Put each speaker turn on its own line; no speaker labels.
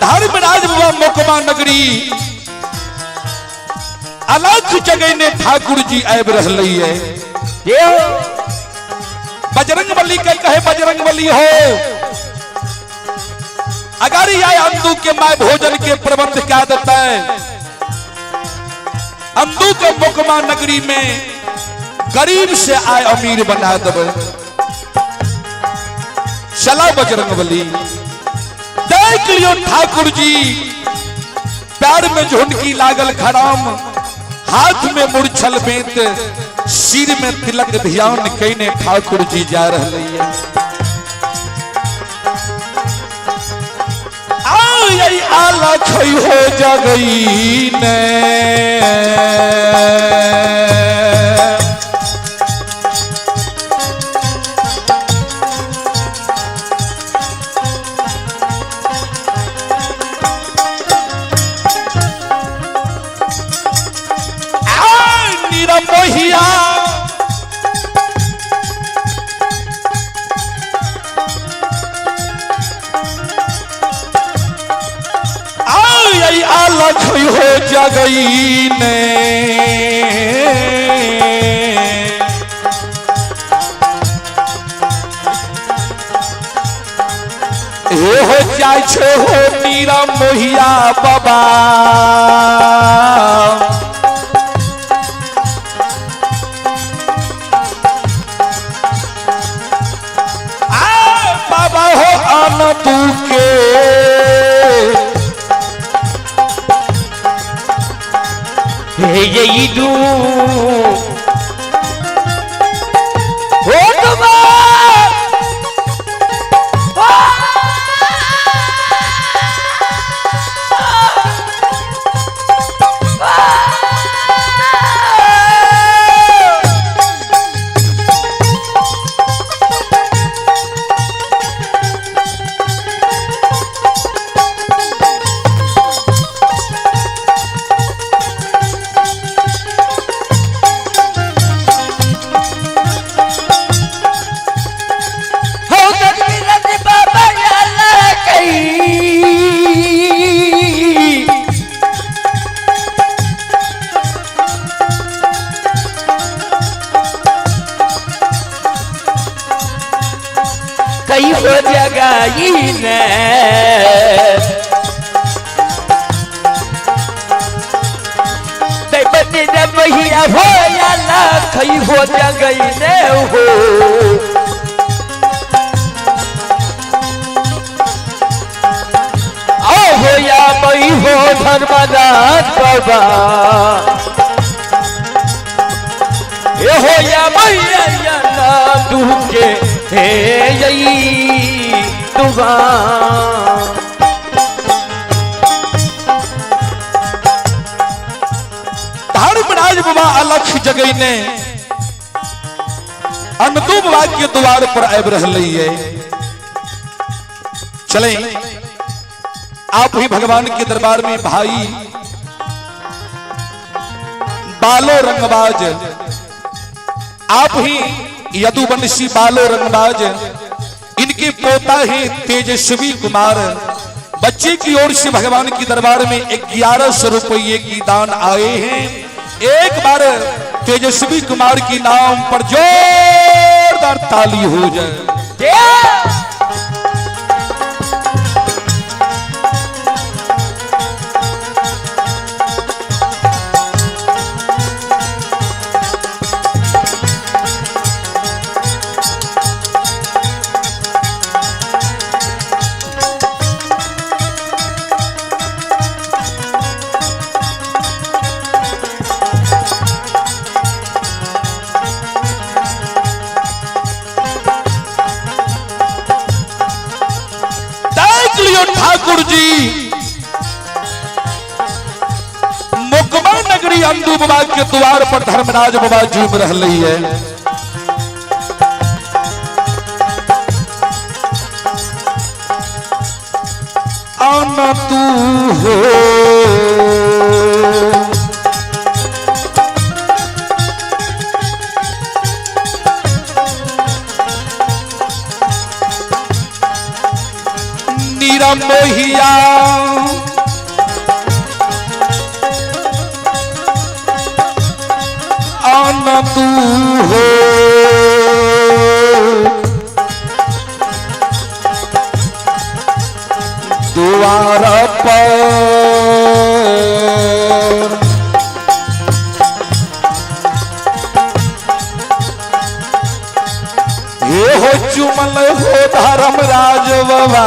धर्मराज बाबा मोकमा नगरी अलग जगह ने ठाकुर जी आब रही है। बजरंग बली के कहे बजरंग बली हो अगर यह अंधु के मैं भोजन के प्रबंध क्या देता है। अंधु के मोकमा नगरी में गरीब से आए अमीर बना दब। चला बजरंग बली देख लियो ठाकुर जी पैर में झुंडकी लागल खराम, हाथ में मूर्छल बेत, सिर में तिलक ध्यान कहने ठाकुर जी जा रहे हैं। आई आला खई हो जगई ने मोहिया आई अलग हो जगई ने हो जाय छे हो नीरा मोहिया बाबा तू के
यही दू हो कई हो जगाई ने बने जब भैया हो या कई हो जगई ने हो आओ हो या मई हो धर्मनाथ बाबा ये हो या मैया तू के हे यही दुआ
धर्मराज बाबा अलख जगई ने अंधु बाबा के द्वार पर आब रही है। चले आप ही भगवान के दरबार में भाई बालो रंगबाज आप ही यदुवंशी बालो रंगबाज इनके पोता है तेजस्वी कुमार। बच्चे की ओर से भगवान के दरबार में 1100 रुपये की दान आए हैं। एक बार तेजस्वी कुमार के नाम पर जोरदार ताली हो जाए। ठाकुर जी मोकमा नगरी अंधु बाबा के द्वार पर धर्मराज बाबा झूम रही है। आना तू हो मीरा मोहिया आना तू हो द्वार पर ये हो चुमल हो धर्मराज बाबा